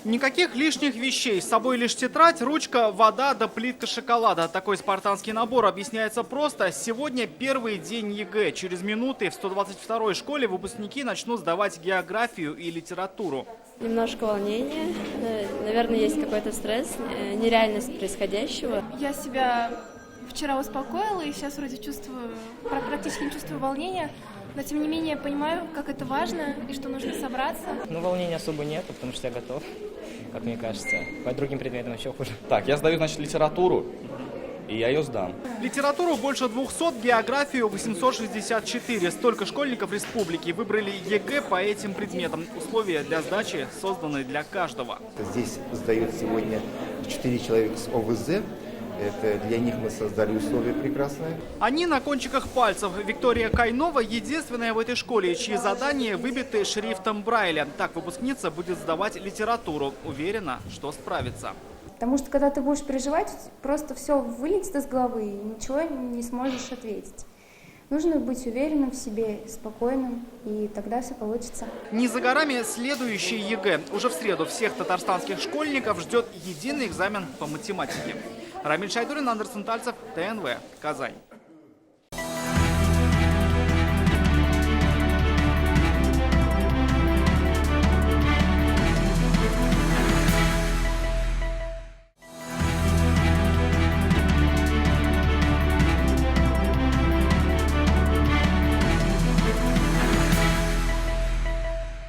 Никаких лишних вещей. С собой лишь тетрадь, ручка, вода да плитка шоколада. Такой спартанский набор объясняется просто. Сегодня первый день ЕГЭ. Через минуты в 122-й школе выпускники начнут сдавать географию и литературу. Немножко волнения, наверное, есть какой-то стресс, нереальность происходящего. Я себя вчера успокоила и сейчас вроде практически не чувствую волнения, но тем не менее понимаю, как это важно и что нужно собраться. Ну, волнения особо нет, потому что я готов, как мне кажется. По другим предметам еще хуже. Так, я сдаю, значит, литературу, и я ее сдам. Литературу больше 200, географию 864. Столько школьников республики выбрали ЕГЭ по этим предметам. Условия для сдачи созданы для каждого. Здесь сдают сегодня 4 человека с ОВЗ. Это для них мы создали условия прекрасные. Они на кончиках пальцев. Виктория Кайнова единственная в этой школе, чьи задания выбиты шрифтом Брайля. Так выпускница будет сдавать литературу. Уверена, что справится. Потому что когда ты будешь переживать, просто все вылетит из головы и ничего не сможешь ответить. Нужно быть уверенным в себе, спокойным, и тогда все получится. Не за горами следующий ЕГЭ. Уже в среду всех татарстанских школьников ждет единый экзамен по математике. Рамиль Шайдурин, Андерсон Тальцев, ТНВ, Казань.